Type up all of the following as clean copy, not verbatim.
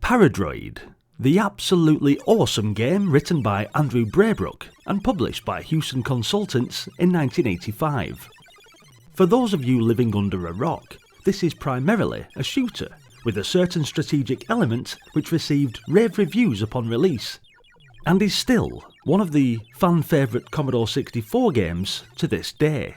Paradroid, the absolutely awesome game written by Andrew Braybrook and published by Hewson Consultants in 1985. For those of you living under a rock, this is primarily a shooter, with a certain strategic element which received rave reviews upon release, and is still one of the fan favourite Commodore 64 games to this day.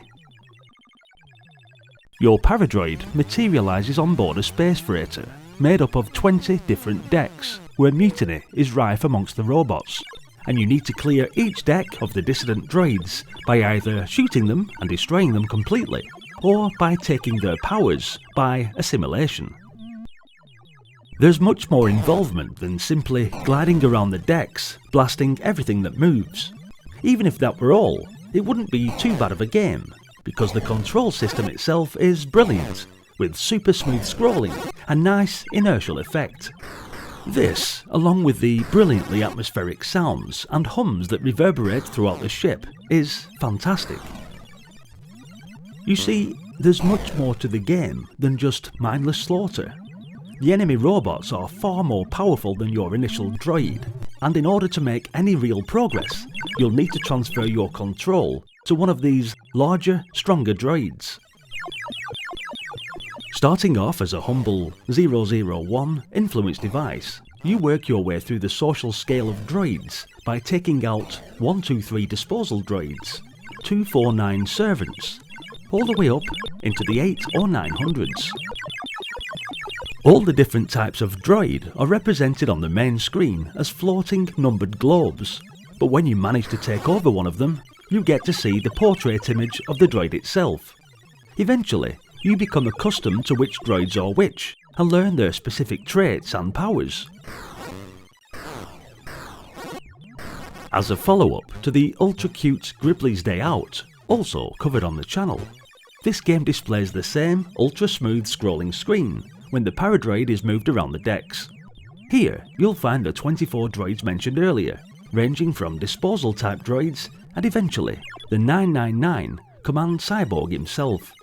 Your Paradroid materialises on board a space freighter, made up of 20 different decks, where mutiny is rife amongst the robots, and you need to clear each deck of the dissident droids by either shooting them and destroying them completely, or by taking their powers by assimilation. There's much more involvement than simply gliding around the decks, blasting everything that moves. Even if that were all, it wouldn't be too bad of a game, because the control system itself is brilliant, with super smooth scrolling and nice inertial effect. This, along with the brilliantly atmospheric sounds and hums that reverberate throughout the ship, is fantastic. You see, there's much more to the game than just mindless slaughter. The enemy robots are far more powerful than your initial droid, and in order to make any real progress, you'll need to transfer your control to one of these larger, stronger droids. Starting off as a humble 001 influence device, you work your way through the social scale of droids by taking out 123 disposal droids, 249 servants, all the way up into the 8 or 900s. All the different types of droid are represented on the main screen as floating numbered globes, but when you manage to take over one of them, you get to see the portrait image of the droid itself. Eventually, you become accustomed to which droids are which, and learn their specific traits and powers. As a follow-up to the ultra-cute Gribbly's Day Out, also covered on the channel, this game displays the same ultra-smooth scrolling screen when the Paradroid is moved around the decks. Here, you'll find the 24 droids mentioned earlier, ranging from disposal-type droids and eventually the 999 Command Cyborg himself.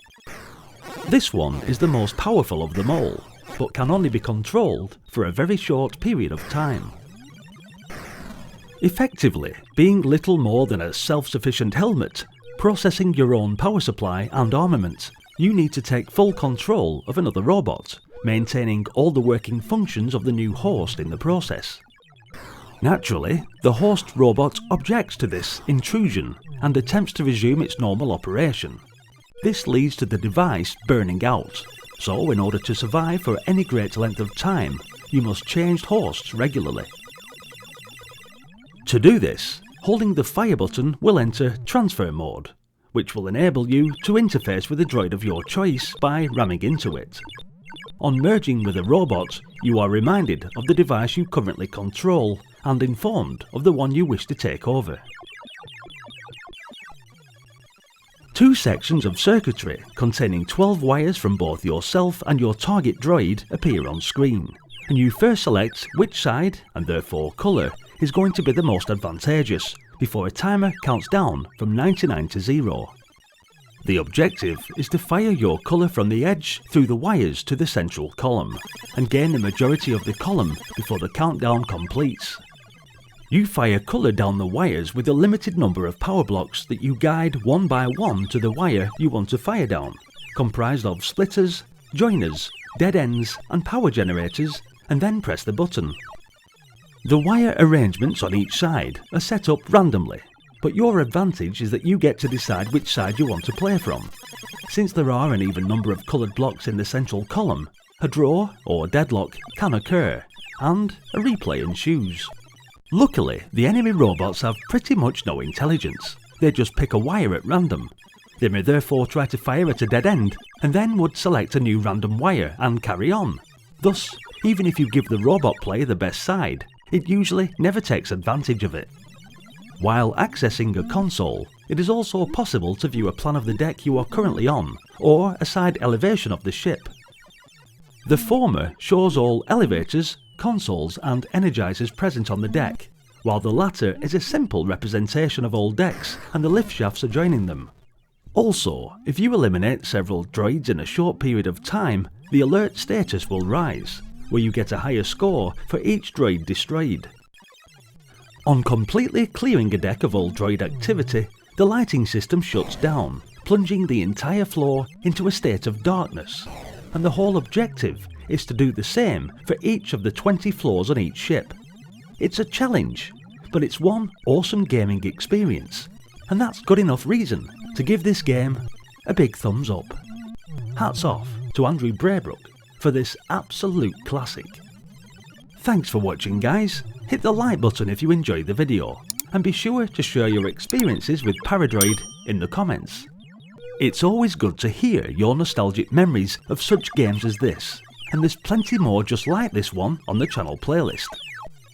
This one is the most powerful of them all, but can only be controlled for a very short period of time. Effectively, being little more than a self-sufficient helmet, processing your own power supply and armament, you need to take full control of another robot, maintaining all the working functions of the new host in the process. Naturally, the host robot objects to this intrusion and attempts to resume its normal operation. This leads to the device burning out, so in order to survive for any great length of time, you must change hosts regularly. To do this, holding the fire button will enter transfer mode, which will enable you to interface with a droid of your choice by ramming into it. On merging with a robot, you are reminded of the device you currently control and informed of the one you wish to take over. Two sections of circuitry containing 12 wires from both yourself and your target droid appear on screen, and you first select which side, and therefore colour, is going to be the most advantageous, before a timer counts down from 99 to 0. The objective is to fire your colour from the edge through the wires to the central column, and gain the majority of the column before the countdown completes. You fire colour down the wires with a limited number of power blocks that you guide one by one to the wire you want to fire down, comprised of splitters, joiners, dead ends and power generators, and then press the button. The wire arrangements on each side are set up randomly, but your advantage is that you get to decide which side you want to play from. Since there are an even number of coloured blocks in the central column, a draw or deadlock can occur, and a replay ensues. Luckily, the enemy robots have pretty much no intelligence. They just pick a wire at random. They may therefore try to fire at a dead end, and then would select a new random wire and carry on. Thus, even if you give the robot player the best side, it usually never takes advantage of it. While accessing a console, it is also possible to view a plan of the deck you are currently on, or a side elevation of the ship. The former shows all elevators, consoles and energizers present on the deck, while the latter is a simple representation of all decks and the lift shafts adjoining them. Also, if you eliminate several droids in a short period of time, the alert status will rise, where you get a higher score for each droid destroyed. On completely clearing a deck of all droid activity, the lighting system shuts down, plunging the entire floor into a state of darkness, and the whole objective is to do the same for each of the 20 floors on each ship. It's a challenge, but it's one awesome gaming experience, and that's good enough reason to give this game a big thumbs up. Hats off to Andrew Braybrook for this absolute classic. Thanks for watching, guys. Hit the like button if you enjoyed the video, and be sure to share your experiences with Paradroid in the comments. It's always good to hear your nostalgic memories of such games as this, and there's plenty more just like this one on the channel playlist.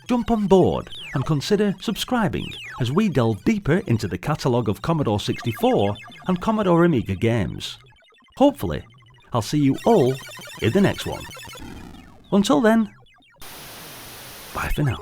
Jump on board and consider subscribing as we delve deeper into the catalogue of Commodore 64 and Commodore Amiga games. Hopefully, I'll see you all in the next one. Until then, bye for now.